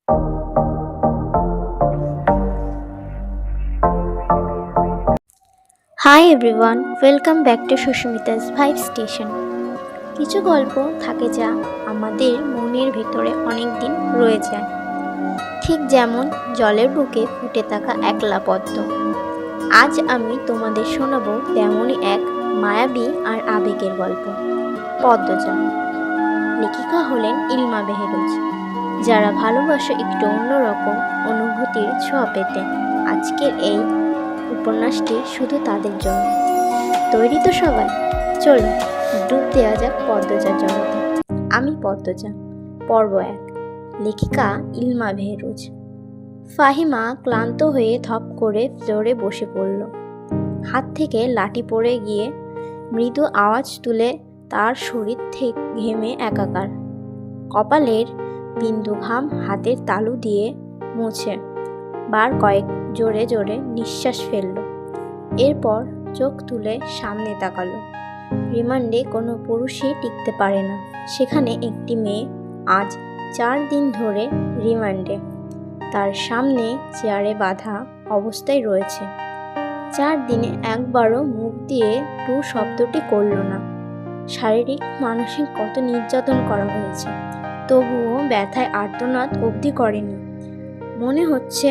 Hi everyone, welcome back to Susmita's vibe station. কিছু গল্প থাকে যা আমাদের মনের ভেতরে অনেক দিন রয়ে যায়, ঠিক যেমন জলের বুকে ফুটে থাকা একলা পদ্ম। আজ আমি তোমাদের শোনাবো তেমনই এক মায়াবী আর আবেগের গল্প, পদ্মজা। লেখিকা হলেন ইলমা বেহরোজ। যারা ভালোবাসে একটু অন্যরকম অনুভূতির ছোঁয়া পেতে, আজকের এই উপন্যাসটি শুধু তাদের জন্য। তৈরি তো সবাই? চলো ডুব দেওয়া যাক পদ্মজার জগতে। আমি পদ্মজা, পর্ব 1। লেখিকা ইলমা বেহরোজ। ফাহিমা ক্লান্ত হয়ে ধপ করে ফ্লোরে বসে পড়ল। হাত থেকে লাঠি পড়ে গিয়ে মৃদু আওয়াজ তুলে তার শরীর থেকে ঘেমে একাকার। কপালের বিন্দু ঘাম হাতের তালু দিয়ে মুছে বার কয়েক জোরে জোরে নিঃশ্বাস ফেলল। এরপর চোখ তুলে সামনে তাকালো। রিমান্ডে কোনো পুরুষই টিকতে পারে না, সেখানে একটি মেয়ে আজ 4 দিন ধরে রিমান্ডে তার সামনে চেয়ারে বাঁধা অবস্থায় রয়েছে। 4 দিনে একবারও মুখ দিয়ে টু শব্দটি করল না। শারীরিক মানসিক কত নির্যাতন করা হয়েছে, তবুও ব্যথায় আর্তনাদ অবধি করেনি। মনে হচ্ছে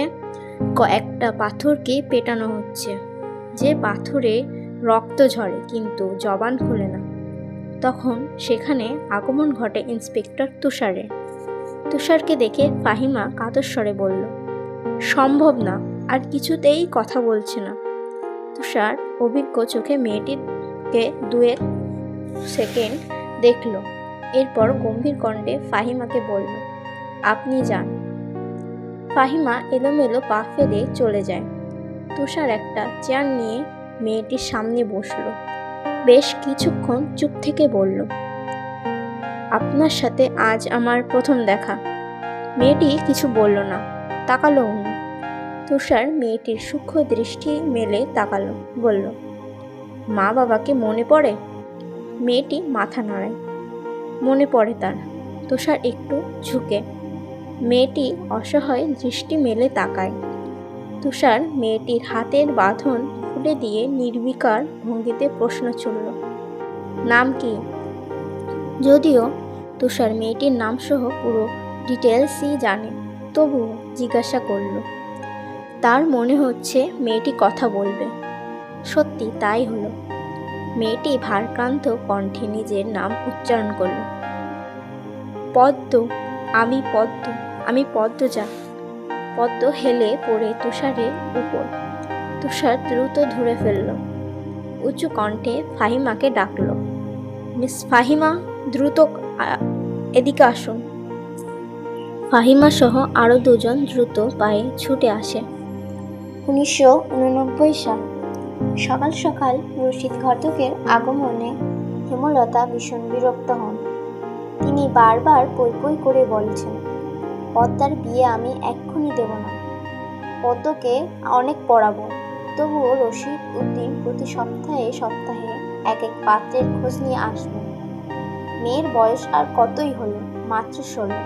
কয়েকটা পাথরকে পেটানো হচ্ছে, যে পাথরে রক্ত ঝরে কিন্তু জবান খুলে না। তখন সেখানে আগমন ঘটে ইন্সপেক্টর তুষারের। তুষারকে দেখে ফাহিমা কাতর স্বরে বলল, সম্ভব না, আর কিছুতেই কথা বলছে না। তুষার অভিজ্ঞ চোখে মেয়েটিকে 2 সেকেন্ড দেখল, এরপর গম্ভীর কণ্ঠে ফাহিমাকে বলল, আপনি যান। ফাহিমা এলোমেলো পা ফেলে চলে যায়। তুষার একটা চেয়ার নিয়ে মেয়েটির সামনে বসল। বেশ কিছুক্ষণ চুপ থেকে বলল, আপনার সাথে আজ আমার প্রথম দেখা। মেয়েটি কিছু বলল না, তাকালো না। তুষার মেয়েটির সূক্ষ্ম দৃষ্টি মেলে তাকালো, বলল, মা বাবাকে মনে পড়ে? মেয়েটি মাথা নাড়ায়, মনে পড়ে তার। তুষার একটু ঝুঁকে মেয়েটি অসহায় দৃষ্টি মেলে তাকায়। তুষার মেয়েটির হাতের বাঁধন খুলে দিয়ে নির্বিকার ভঙ্গিতে প্রশ্ন ছুড়ল, নাম কি? যদিও তুষার মেয়েটির নাম সহ পুরো ডিটেলসই জানে, তবুও জিজ্ঞাসা করল। তার মনে হচ্ছে মেয়েটি কথা বলবে। সত্যি তাই হলো। মেয়েটি ভারাক্রান্ত কণ্ঠে নিজের নাম উচ্চারণ করল, পদ্ম, আমি পদ্মজা। পদ্ম হেলে পড়ে তুষারের উপর। তুষার দ্রুত ধরে ফেলল। উঁচু কণ্ঠে ফাহিমাকে ডাকল, মিস ফাহিমা, দ্রুত এদিকে আসুন। ফাহিমা সহ আরও 2 জন দ্রুত পায়ে ছুটে আসে। 1989 সাল। সকাল সকাল রশিদ ঘটকের আগমনে হেমলতা ভীষণ বিরক্ত হন। তিনি বারবার পই করে বলছেন, পদ্মার বিয়ে আমি এক্ষুনি দেব না, পদ্মকে অনেক পড়াবো। তবুও রশিদ উদ্দিন প্রতি সপ্তাহে এক পাত্রের খোঁজ নিয়ে আসবেন। মেয়ের বয়স আর কতই হলো, মাত্র 16।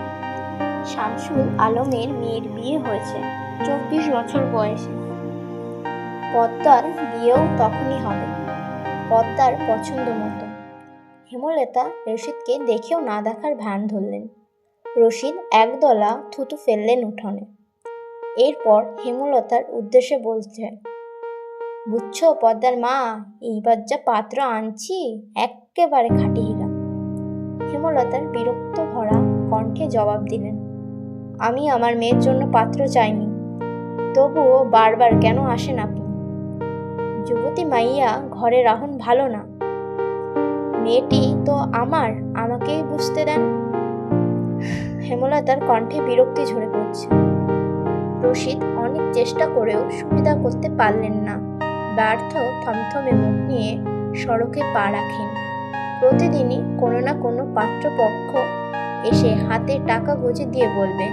শামসুল আলমের মেয়ের বিয়ে হয়েছে 24 বছর বয়সে। পদ্মার বিয়েও তখনই হবে, পদ্মার পছন্দ মতো। হেমলতা রশিদকে দেখেও না দেখার ভান ধরলেন। রশিদ একদলা থুতু ফেললেন উঠোনে। এরপর হেমলতার উদ্দেশ্যে বলছেন, বুঝছো পদ্মার মা, এইবার যা পাত্র আনছি এক্কেবারে খাঁটি হীরা। হেমলতার বিরক্ত ভরা কণ্ঠে জবাব দিলেন, আমি আমার মেয়ের জন্য পাত্র চাইনি, তবুও বারবার কেন আসেন আপনি? যুবতী মাইয়া ঘরে রাহন ভালো না। মেয়েটি তো আমাকেই বুঝতে দেন। হেমলতার কণ্ঠে বিরক্তি ঝরে পড়ছে। রশিদ অনেক চেষ্টা করেও সুবিধা করতে পারলেন না। ব্যর্থ থমথমে মুখ নিয়ে সড়কে পা রাখেন। প্রতিদিনই কোনো না কোনো পাত্রপক্ষ এসে হাতে টাকা গুঁজে দিয়ে বলবে,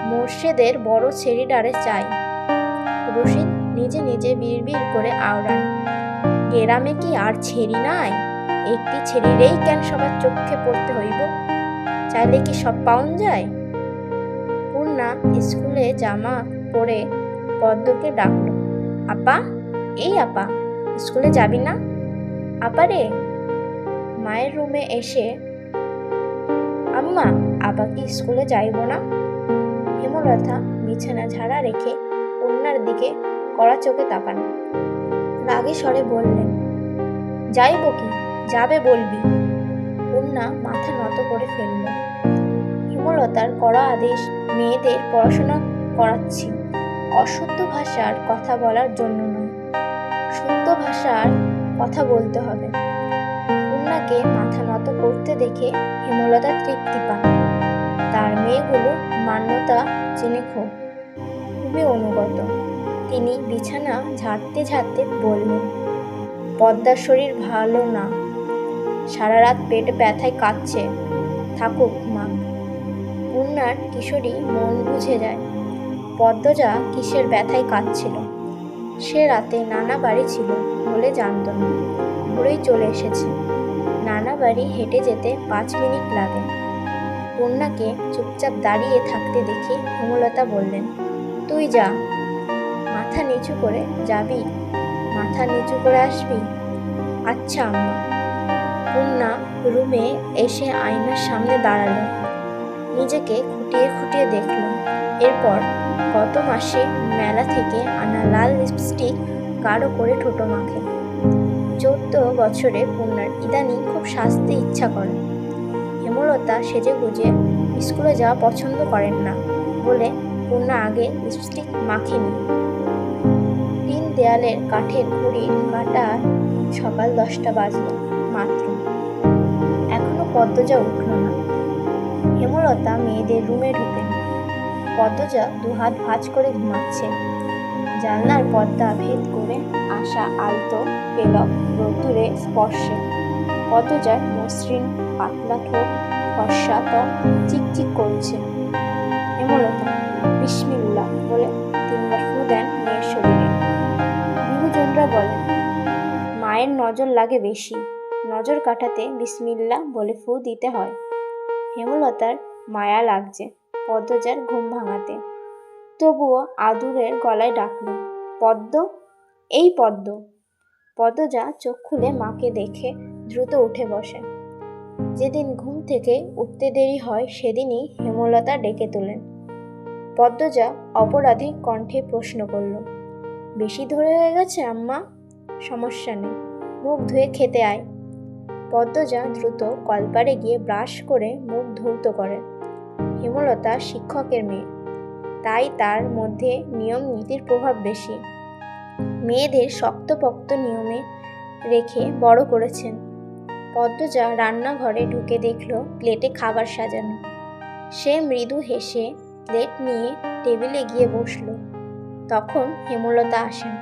মোর্শেদের বড় ছেড়িডারে চাই। রশিদ নিজে নিজে বিড়বিড় করে আওড়ান, গেরামে কি আর ছেড়ি নাই? একটি ছেড়িরেই কেন সবার চোখে পড়তে হইব? চাইলে কি সব পাউন যায়? পূর্ণ পূর্ণা স্কুলে জামা পরে পদ্মকে ডাকলো, আপা, এই আপা, স্কুলে যাবি না? আপা রে। মায়ের রুমে এসে, আম্মা, আপা কি স্কুলে যাইব না? হেমলতা বিছানা ঝাড়া রেখে পূর্ণার দিকে কড়া চোখে তাকান, রাগে স্বরে বললেন, যাইব কি, যাবে বলবি। পূর্ণা মাথা নত করে ফেলল। হেমলতার কড়া আদেশ, মেয়েদের পড়াশোনা করাচ্ছি, অশুদ্ধ ভাষার কথা বলার জন্য নয়, শুদ্ধ ভাষার কথা বলতে হবে। পূর্ণাকে মাথা নত করতে দেখে হেমলতা তৃপ্তি পান। তার মেয়েগুলো মান্যতা জেনে খুবই অনুগত। তিনি বিছানা ঝাড়তে ঝাড়তে বললেন, পদ্মার শরীর ভালো না, সারা রাত পেটে ব্যথায় কাঁদছে, থাকুক মা। পূর্ণার কিশোরী মন বুঝে যায় পদ্মজা কিসের ব্যথায় কাঁদছিল। সে রাতে নানা বাড়ি ছিল বলে জানত না, ভোরেই চলে এসেছে। নানা বাড়ি হেঁটে যেতে 5 মিনিট লাগে। পূর্ণাকে চুপচাপ দাঁড়িয়ে থাকতে দেখে হেমলতা বললেন, তুই যা। মাথা নিচু করে যাবি? মাথা নিচু করে আসবি? আচ্ছা আম্মা। পূর্ণা রুমে এসে আয়নার সামনে দাঁড়ালো, নিজেকে খুঁটিয়ে খুঁটিয়ে দেখল। এরপর গত মাসে মেলা থেকে আনা লাল লিপস্টিক গাঢ় করে ঠোঁটো মাখে। 14 বছরে পূর্ণার ইদানিং খুব সাজতে ইচ্ছা করে। হেমলতা সেজে গুজে স্কুলে যাওয়া পছন্দ করেন না বলে পূর্ণা আগে লিপস্টিক মাখেনি। 3 দেয়ালের কাঠের ঘড়ির কাঁটার সকাল 10টা বাজলো মাত্র, এখনো পদ্মজা উঠল না। হেমলতা মেয়েদের রুমে ঢোকেন। পদ্মজা 2 হাত ভাঁজ করে ঘুমাচ্ছে। জানলার পর্দা ভেদ করে আসা আলতো পেলক রোদ্দুরে স্পর্শে পদ্মজার মসৃণ পাতলা ঠোঁট, ফর্সা ত্বক চিকচিক করছে। হেমলতা বিসমিল্লাহ বলে 3 বার ফু দেন মেয়ের শরীরে। বিহুজনরা বলেন, মায়ের নজর লাগে বেশি, নজর কাটাতে বিসমিল্লাহ বলে ফু দিতে হয়। হেমলতার মায়া লাগছে পদ্মজার ঘুম ভাঙাতে, তবুও আদুরের গলায় ডাকল, পদ্ম, এই পদ্ম। পদ্মজা চোখ খুলে মাকে দেখে দ্রুত উঠে বসে। যেদিন ঘুম থেকে উঠতে দেরি হয় সেদিনই হেমলতা ডেকে তোলেন। পদ্মজা অপরাধী কণ্ঠে প্রশ্ন করল, বেশি ধরে হয়ে গেছে আম্মা? সমস্যা নেই, মুখ ধুয়ে খেতে আয়। পদ্মজা দ্রুত কলপারে গিয়ে ব্রাশ করে মুখ ধৌত করে। হেমলতা শিক্ষকের মেয়ে, তাই তার মধ্যে নিয়ম নীতির প্রভাব বেশি। মেয়েদের শক্তপোক্ত নিয়মে রেখে বড় করেছেন। পদ্মজা রান্নাঘরে ঢুকে দেখল প্লেটে খাবার সাজানো। সে মৃদু হেসে প্লেট নিয়ে টেবিলে গিয়ে বসল। তখন হেমলতা আসেন।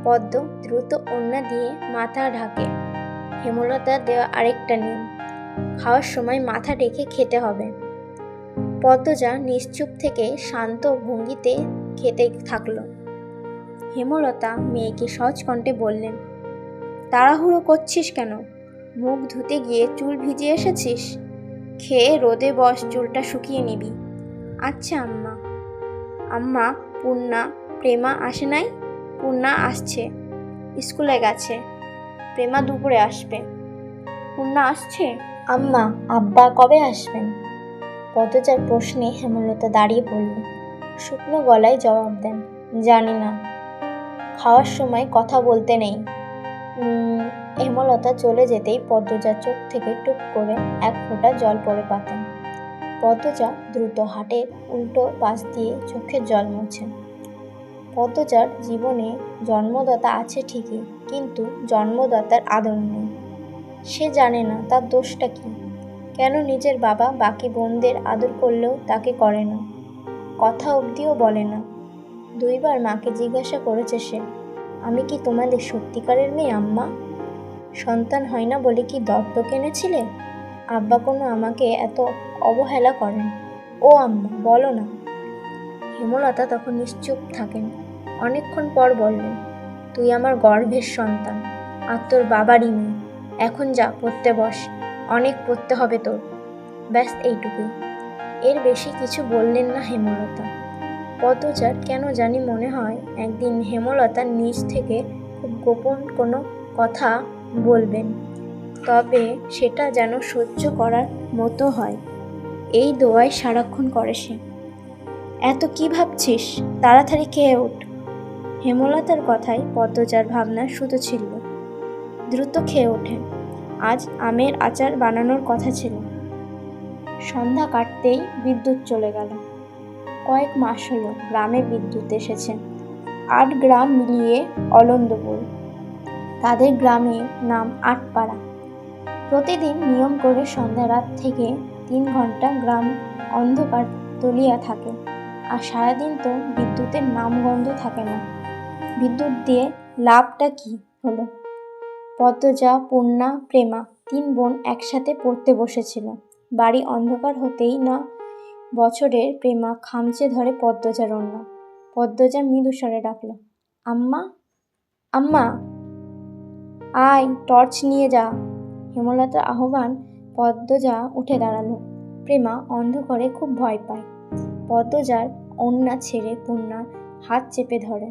পদ্ম দ্রুত ওড়না দিয়ে মাথা ঢাকে। হেমলতা দেওয়া আরেকটা নিয়ম, খাওয়ার সময় মাথা ঢেকে খেতে হবে। পদ্মজা নিশ্চুপ থেকে শান্ত ভঙ্গিতে খেতে থাকলো। হেমলতা মেয়েকে সহজ কণ্ঠে বললেন, তাড়াহুড়ো করছিস কেন? মুখ ধুতে গিয়ে চুল ভিজিয়ে এসেছিস? খেয়ে রোদে বস, চুলটা শুকিয়ে নিবি। আচ্ছা আম্মা। আম্মা, পূর্ণা, প্রেমা আসে নাই? পূর্ণা আসছে, স্কুলে গেছে। প্রেমা দুপুরে আসবে। পূর্ণা আসছে? আম্মা, আব্বা কবে আসবেন? পদ্মজার প্রশ্নে হেমলতা দাঁড়িয়ে পড়ল। শুকনো গলায় জবাব দেন, জানি না, খাওয়ার সময় কথা বলতে নেই। হেমলতা চলে যেতেই পদ্মজার চোখ থেকে টুপ করে 1 ফোঁটা জল পড়ে পাতেন। পদ্মজা দ্রুত হাটের উল্টো পাশ দিয়ে চোখের জল মোছেন। পদ্মজার জীবনে জন্মদাতা আছে ঠিকই, কিন্তু জন্মদাতার আদর নেই। সে জানে না তার দোষটা কি, কেন নিজের বাবা বাকি বোনদের আদর করলেও তাকে করে না, কথা অবধিও বলে না। 2 বার মাকে জিজ্ঞাসা করেছে সে, আমি কি তোমাদের সত্যিকারের মেয়ে আম্মা? সন্তান হয় না বলে কি দত্তক এনেছিলে? আব্বা কোনো আমাকে এত অবহেলা করেন? ও আম্মা, বলো না। হেমলতা তখন নিশ্চুপ থাকেন। অনেকক্ষণ পর বললেন, তুই আমার গর্ভের সন্তান, আর তোর বাবারই মেয়ে। এখন যা, পড়তে বস, অনেক পড়তে হবে তোর। ব্যাস এইটুকুই। এর বেশি কিছু বললেন না হেমলতা। পদ্মজার কেন জানি মনে হয় একদিন হেমলতা নিজ থেকে খুব গোপন কোনো কথা বলবেন, তবে সেটা যেন সহ্য করার মতো হয়, এই দোয়াই সারাক্ষণ করে সে। এত কি ভাবছিস, তাড়াতাড়ি খেয়ে ওঠ। হেমলতার কথায় পদ্মজার ভাবনা শুধু ছিল, দ্রুত খেয়ে ওঠে। আজ আমের আচার বানানোর কথা ছিল। সন্ধ্যা কাটতেই বিদ্যুৎ চলে গেল। কয়েক মাস হলো গ্রামে বিদ্যুৎ এসেছে, 8 গ্রাম মিলিয়ে অলন্দপুর। তাদের গ্রামের নাম আটপাড়া। প্রতিদিন নিয়ম করে সন্ধ্যা রাত থেকে 3 ঘন্টা গ্রাম অন্ধকার তলিয়া থাকে, আর সারাদিন তো বিদ্যুতের নামগন্ধ থাকে না। বিদ্যুৎ দিয়ে লাভটা কি হলো? পদ্মজা, পূর্ণা, প্রেমা 3 বোন একসাথে পড়তে বসেছিল। বাড়ি অন্ধকার হতেই না বছরের প্রেমা খামচে ধরে পদ্মজার ওড়না। পদ্মজা মৃদু স্বরে ডাকল, আম্মা, আম্মা, আয় টর্চ নিয়ে যা। হেমলতার আহ্বান পদ্মজা উঠে দাঁড়ালো। প্রেমা অন্ধকারে খুব ভয় পায়। পদ্মজার ওড়না ছেড়ে পূর্ণার হাত চেপে ধরে।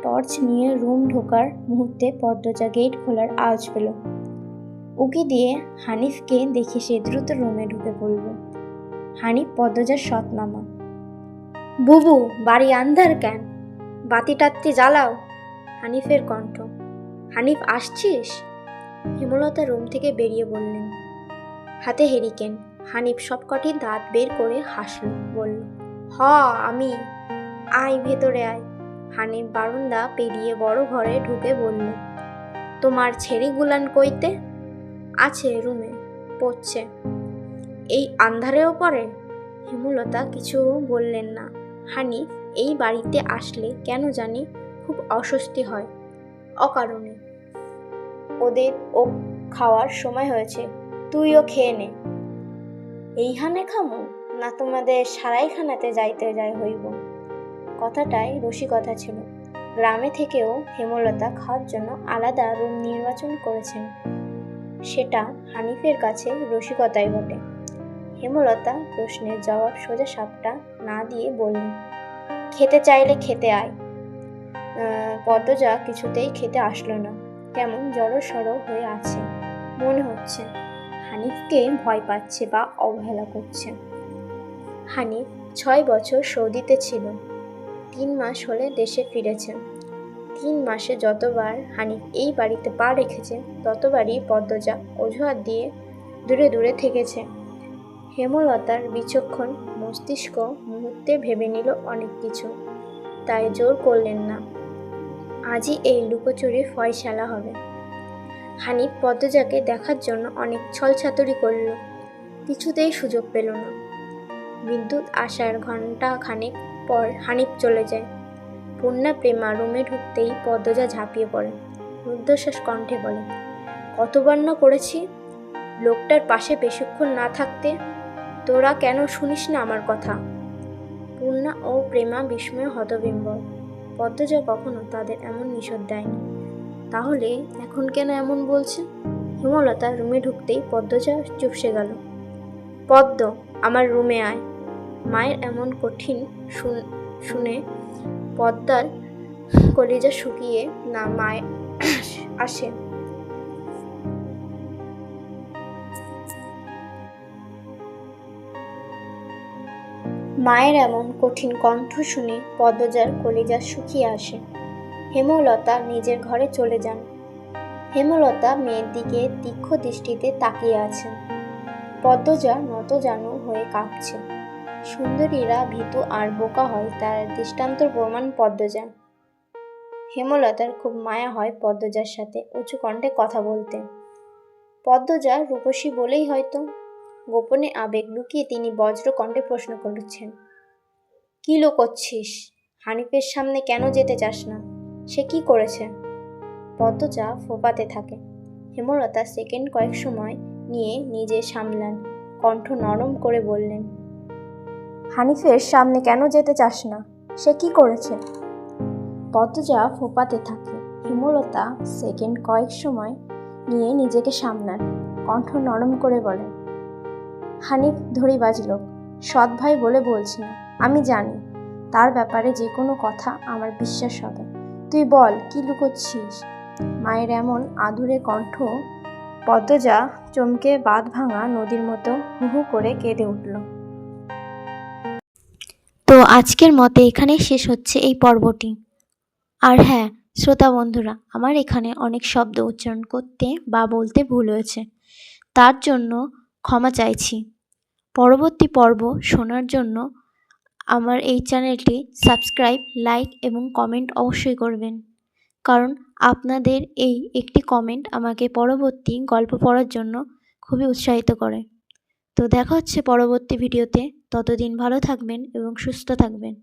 টর্চ নিয়ে রুম ঢোকার মুহূর্তে পদ্মজা গেট খোলার আওয়াজ পেল। উকি দিয়ে হানিফকে দেখে সে দ্রুত রুমে ঢুকে পড়ল। হানিফ পদ্মজার সৎ মামা। বুবু, বাড়ি আন্ধার কেন? বাতি টাত্তি জ্বালাও। হানিফের কণ্ঠ। হানিফ, আসছিস? হেমলতা রুম থেকে বেরিয়ে বললেন। হাতে হেরিকেন। হানিফ সবকটি দাঁত বের করে হাসল, বলল, হ আমি। আয় ভেতরে আয়। হানিফ বারান্দা পেরিয়ে বড় ঘরে ঢুকে বলল, তোমার ছেড়ি গুলান কইতে? আছে রুমে, পড়ছে। এই আন্ধারেও পড়ে? হেমলতা কিছু বললেন না। হানিফ এই বাড়িতে আসলে কেন জানি খুব অস্বস্তি হয়, অকারণে। ওদের ও খাওয়ার সময় হয়েছে, তুইও খেয়ে নে। এইখানে খামু না তোমাদের সারাইখানাতে যাইতে যাই হইব? কথাটাই রসিকতা ছিল। গ্রামে থেকেও হেমলতা খাওয়ার জন্য আলাদা রুম নির্বাচন করেছেন। সেটা হানিফের কাছে রসিকতাই বটে। হেমলতা প্রশ্নের জবাব সোজা সাপটা না দিয়ে বলল, খেতে চাইলে খেতে আয়। পদ্মজা কিছুতেই খেতে আসলো না। কেমন জড়সড় হয়ে আছে, মনে হচ্ছে হানিফকে ভয় পাচ্ছে বা অবহেলা করছে। হানিফ 6 বছর সৌদিতে ছিল, 3 মাস হলে দেশে ফিরেছে। 3 মাসে যতবার হানিফ এই বাড়িতে পা রেখেছে ততবারই পদ্মজা অজুহাত দিয়ে দূরে দূরে থেকেছে। হেমলতার বিচক্ষণ মস্তিষ্ক মুহূর্তে ভেবে নিল অনেক কিছু, তাই জোর করলেন না। আজই এই লুকোচুরির ফয়সালা হবে। হানিফ পদ্মজাকে দেখার জন্য অনেক ছলছাতুরি করল, কিছুতেই সুযোগ পেল না। বিদ্যুৎ আসার ঘন্টা খানেক পর হানিফ চলে যায়। পূর্ণা, প্রেমা রুমে ঢুকতেই পদ্মজা ঝাঁপিয়ে পড়ে, রুদ্ধশ্বাস কণ্ঠে বলে, কতবার না করেছি লোকটার পাশে বেশিক্ষণ না থাকতে, তোরা কেন শুনিস না আমার কথা? পূর্ণা ও প্রেমা বিস্ময়ে হতবিম্বর। পদ্মজা কখনো তাদের এমন নিষেধ দেয়নি, তাহলে এখন কেন এমন বলছে? হেমলতা রুমে ঢুকতেই পদ্মজা চুপসে গেল। পদ্ম, আমার রুমে আয়। মায়ের এমন কঠিন শুনে পদ্মার কলিজা শুকিয়ে না মায় আসে। মায়ের এমন কঠিন কণ্ঠ শুনে পদ্মজার কলিজা শুকিয়ে আসে। হেমলতা নিজের ঘরে চলে যান। হেমলতা মেয়ের দিকে তীক্ষ্ণ দৃষ্টিতে তাকিয়ে আছেন। পদ্মজা নতজানু হয়ে কাঁপছে। সুন্দরীরা ভীতু আর বোকা হয় তার দৃষ্টান্তর প্রমাণ পদ্মজা। হেমলতার খুব মায়া হয় পদ্মজার সাথে উঁচু কণ্ঠে কথা বলতে। পদ্মজা রূপসী বলেই হয়তো গোপনে আবেগ লুকিয়ে তিনি বজ্র কণ্ঠে প্রশ্ন করছেন, কি লুকোচ্ছিস? হানিফের সামনে কেন যেতে চাস না? সে কি করেছে? পদ্মজা ফোপাতে থাকে। হেমলতা সেকেন্ড কয়েক সময় নিয়ে নিজে সামলান, কণ্ঠ নরম করে বললেন, হানিফের সামনে কেন যেতে চাস না? সে কি করেছে? পদ্মজা ফোপাতে থাকে। হেমলতা সেকেন্ড কয়েক সময় নিয়ে নিজেকে সামলান, কণ্ঠ নরম করে বলেন, হানিফ ধরিবাজ লোক, সৎ ভাই বলে বলছি না, আমি জানি তার ব্যাপারে যে কোনো কথা আমার বিশ্বাস হবে। তুই বল, কি লুকোচ্ছিস? মায়ের এমন আদুরে কণ্ঠ পদ্মজা চমকে বাঁধ ভাঙা নদীর মতো হু হু করে কেঁদে উঠল। তো আজকের মতে এখানেই শেষ হচ্ছে এই পর্বটি। আর হ্যাঁ শ্রোতা বন্ধুরা, আমার এখানে অনেক শব্দ উচ্চারণ করতে বা বলতে ভুল হয়েছে, তার জন্য ক্ষমা চাইছি। পরবর্তী পর্ব শোনার জন্য আমার এই চ্যানেলটি সাবস্ক্রাইব, লাইক এবং কমেন্ট অবশ্যই করবেন, কারণ আপনাদের এই একটি কমেন্ট আমাকে পরবর্তী গল্প পড়ার জন্য খুবই উৎসাহিত করে। তো দেখা হচ্ছে পরবর্তী ভিডিওতে, ততদিন ভালো থাকবেন এবং সুস্থ থাকবেন।